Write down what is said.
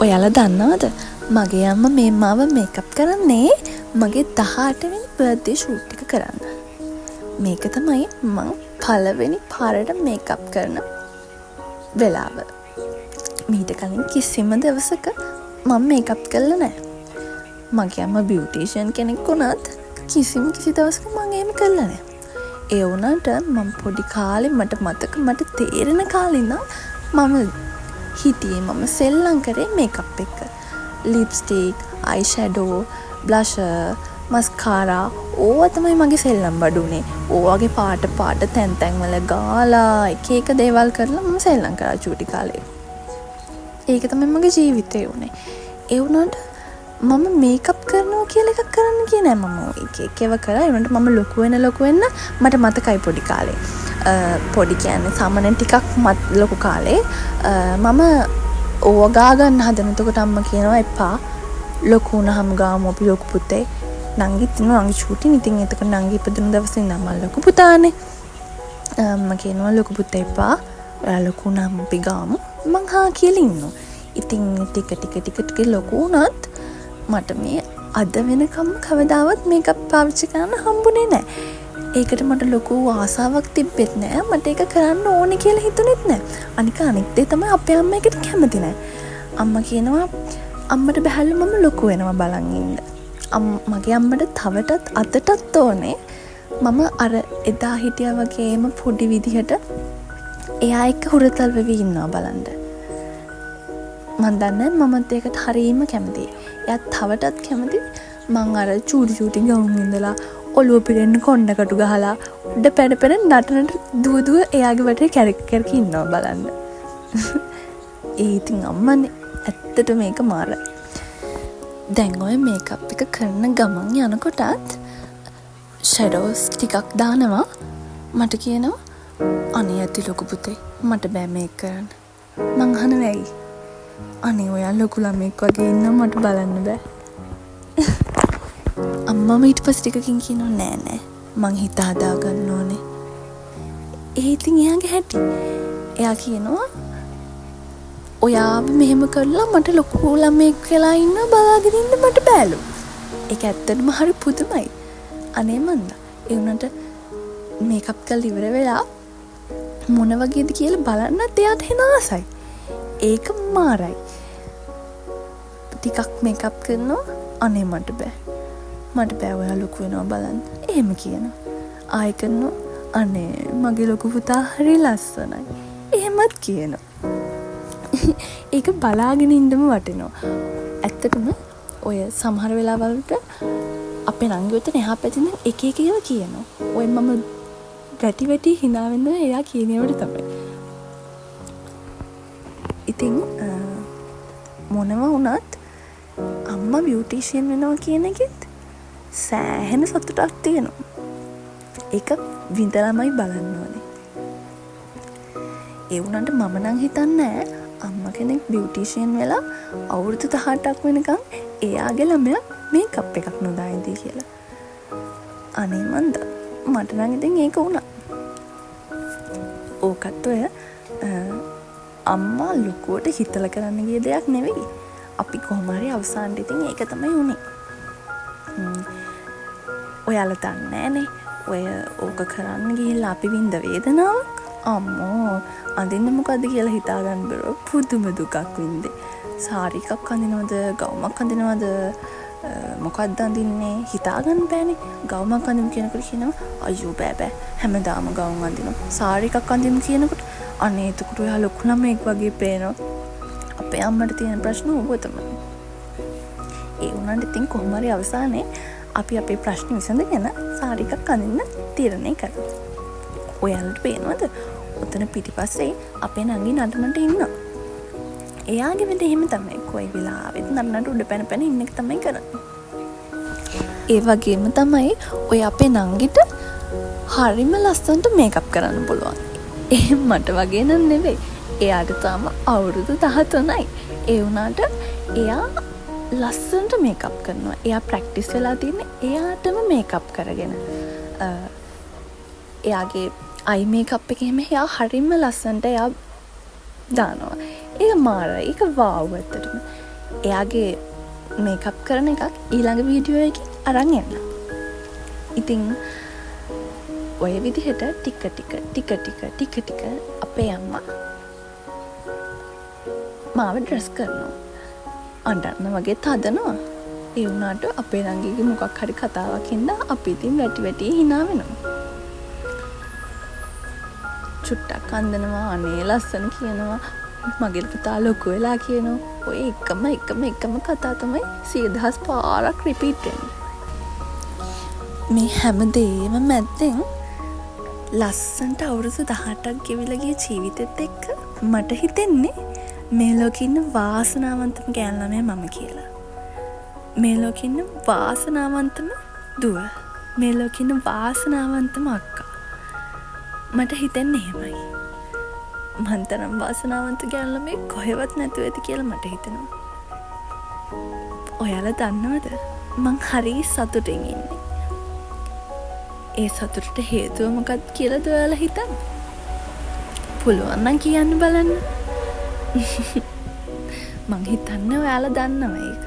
ඔයාලා දන්නවද මගේ අම්මා මේ මාව මේකප් කරන්නේ මගේ 18 වෙනි බර්ත්ඩේ ෂූට් එක කරන්න. මේක තමයි මං පළවෙනි පාරට මේකප් කරන වෙලාව. මීට කලින් කිසිම දවසක මම මේකප් කළා නැහැ. මගේ අම්මා බියුටිෂියන් කෙනෙක් වුණත් කිසි දවසක මම එහෙම කළා නැහැ. ඒ වුණාට මම පොඩි කාලේ මට තේරෙන කාලේ ඉඳන් මම හිටියේ මම සෙල්ලම් කරේ මේකප් එක. ලිප්ස්ටික්, අයි ෂැඩෝ, බ්ලෂර්, මස්කාරා ඕවා තමයි මගේ සෙල්ලම් බඩුනේ. ඕවාගේ පාට තැන් වල ගාලා එක දේවල් කරලා මම සෙල්ලම් කරා චූටි කාලේ. ඒක තමයි මගේ ජීවිතේ උනේ. ඒ වුණාට මම මේකප් කරනවා කියලා එකක් කරන්න ගියේ නෑ. මම එක ඒවා කරා. ඒ වුණාට මම ලොකු වෙන්න මට මතකයි පොඩි කාලේ. පොඩි කියන්නේ සාමාන්‍යයෙන් ටිකක් ලොකු කාලේ මම ඕවා ගා ගන්න හදන. එතකොට අම්මා කියනවා එපා. ලොකු වුණාම ගාමු අපි ලොකු පුතේ. නංගිත් ඉන්නවා නංගි ෂූටින්. ඉතින් එතකොට නංගි ඉපදුණු දවසේ ඉඳන් මම ලොකු පුතානේ. අම්මා කියනවා ලොකු පුතේ එපා. ඔයා ලොකු වුණාම අපි ගාමු. මං හා කියලා ඉන්නවා. ඉතින් ටික ලොකු වුණත් මට මේ අද වෙනකම් කවදාවත් මේකප් පාවිච්චි කරන්න හම්බුනේ නැහැ. ඒකට මට ලොකු ආසාවක් තිබ්බෙත් නැහැ. මට ඒක කරන්න ඕනේ කියලා හිතුනෙත් නැහැ. අනිත් දේ තමයි අපේ අම්මා ඒකට කැමති නැහැ. අම්මා කියනවා අම්මට බැහැලු මම ලොකු වෙනවා බලන් ඉන්න. මගේ අම්මට තවටත් අතටත් ඕනේ මම අර එදා හිටියා වගේම පොඩි විදිහට එයා එක්ක හුරතල් වෙවි ඉන්නවා බලන්න. මන් දන්නේ මමත් ඒකට හරීම කැමතියි. එයාත් තවටත් කැමති මං අර චූටි ගවුම් ඉඳලා ඔළුව පිරෙන්න කොණ්ඩකටු ගහලා උඩ පැඩ නටනට දුව එයාගේ වටේ කැරක ඉන්නවා බලන්න. ඒ ඉතින් අම්මනේ ඇත්තට මේක මාරයි. දැන් ඔය මේකප් එක කරන ගමන් යනකොටත් ෂැඩෝස් ටිකක් දානවා. මට කියනවා අනේ ඇති ලොකු පුතේ මට බෑ මේක කරන්න. මං අහනවා ඇයි? අනේ ඔයා ලොකු ළමෙක් වගේ ඉන්නවා මට බලන්න බෑ. අම්මම ඊට පස්සේ ටිකකින් කියනවා නෑ මං හිත හදා ගන්න ඕනේ. ඒ ඉතින් එයාගේ හැටි. එයා කියනවා ඔයාව මෙහෙම කරලා මට ලොකු ළමෙක් වෙලා ඉන්න බලාගෙන ඉන්න මට බෑලු. ඒක ඇත්තටම හරි පුදුමයි. අනේ මන්ද. ඒ උනට මේකප් කරලා ඉවර වෙලා මොන වගේද කියලා බලන්නත් එයාට එන ආසයි. ඒක මාරයි. ටිකක් මේකප් කරනවා අනේ මට බෑ ඔයා ලොකු වෙනවා බලන්න. එහෙම කියනවා. ආයෙ කරනවා අනේ මගේ ලොකු පුතා හරි ලස්සනයි. එහෙමත් කියනවා. ඒක බලාගෙන ඉන්නම වටිනවා. ඇත්තටම ඔය සමහර වෙලාවලට අපේ නංගියොත් එහා පැත්තෙන් එක ඒවා කියනවා. ඔය මම වැටි hina වෙනවා එයා කියනවට තමයි. ඉතින් මොනවා වුණත් අම්මා බියුටිෂියන් වෙනවා කියන එකෙත් සෑහෙන සතුටක් තියෙනවා. ඒක විඳලාමයි බලන්න ඕනේ. ඒ වුණාට මම නම් හිතන්නේ අම්මා කෙනෙක් බියුටිෂියන් වෙලා අවුරුදු 18ක් වෙනකන් එයාගේ ළමයා මේකප් එකක් නොදායින්දී කියලා. අනේ මන්ද මට නම් ඉතින් ඒක වුණා. ඕකත් ඔය අම්මා ලොකුවට හිතලා කරන්න ගිය දෙයක් නෙවෙයි. අපි කොහොම හරි අවසානට ඉතින් ඒක තමයි උනේ. ඔයාලා දන්නේ නැනේ. ඔය ඕක කරන්න ගිහිල්ලා අපි විඳ වේදනාවක්. අම්මෝ අඳින්න මොකද්ද කියලා හිතා ගන්න බැරුව පුදුම දුකක් වින්දේ. සාරි එකක් අඳිනවද, ගවුමක් අඳිනවද, මොකක්ද අඳින්නේ හිතා ගන්න බෑනේ. ගවුමක් අඳිමු කියනකොට කියනවා අයියෝ බෑ හැමදාම ගවුම් අඳිනවා. සාරි එකක් අඳිමු කියනකොට අනේ එතකොට ඔයා ලොකු ළමෙක් වගේ පේනවා. අපේ අම්මට තියෙන ප්‍රශ්න ඕක තමයි. ඒ වුණාට ඉතින් කොහොම හරි අවසානයේ අපි අපේ ප්‍රශ්න විසඳගෙන සාරි එකක් අඳින්න තීරණය කරා. ඔයාලට පේනවද? උතන පිටිපස්සේ අපේ නංගි නටනට ඉන්නවා. එයාගේ වැඩ එහෙම තමයි. කොයි වෙලාවෙත් නටනට උඩ පැන ඉන්න එක තමයි කරන්නේ. ඒ වගේම තමයි ඔය අපේ නංගිට හරිම ලස්සනට මේකප් කරන්න පුළුවන්. එහෙම මට වගේ නන් නෙවෙයි. එයාට තාම අවුරුදු 13යි. ඒ වුණාට එයා ලස්සනට මේකප් කරනවා. එයා ප්‍රැක්ටිස් වෙලා තින්නේ එයාටම මේකප් කරගෙන. එයාගේ අයි මේකප් එක එහෙම එයා හරිම ලස්සනට එයා දානවා. ඒක මාරයි. ඒක වාව් ඇත්තටම. එයාගේ මේකප් කරන එකක් ඊළඟ වීඩියෝ එකකින් අරන් එන්න. ඉතින් ඔය විදිහට ටික අපේ අම්මා මාව ඩ්‍රෙස් කරනවා. අඬන්න වගේ තදනවා. ඒ වුණාට අපේ නංගිගේ මොකක් හරි කතාවක් හින්දා අපි ඉතින් වැටි hina වෙනවා. චුට්ටක් අඳනවා, අනේ ලස්සන කියනවා, මගේ පුතා ලොකු වෙලා කියනවා. ඔය එකම කතා තමයි 100,000 පාරක් රිපීට් වෙන්නේ. මේ හැමදේම මැද්දෙන් ලස්සනට අවුරුදු 18ක් ගෙවිලා ගිය ජීවිතෙත් එක්ක මට හිතෙන්නේ මේ ලෝකේ ඉන්න වාසනාවන්තම ගෑනු ළමයා මම කියලා. මේ ලෝකේ ඉන්න වාසනාවන්තම දුව. මේ ලෝකේ ඉන්න වාසනාවන්තම අක්කා. මට හිතෙන්නේ එහෙමයි. මං තරම් වාසනාවන්ත ගෑනු ළමයෙක් කොහෙවත් නැතුව ඇති කියලා මට හිතෙනවා. ඔයාලා දන්නවද? මං හරි සතුටින් ඉන්නේ. ඒ සතුටට හේතුව මොකක්ද කියලාද ඔයාලා හිතන්නේ? පුළුවන් නම් කියන්න බලන්න. මං හිතන්නේ ඔයාලා දන්නවා ඒක.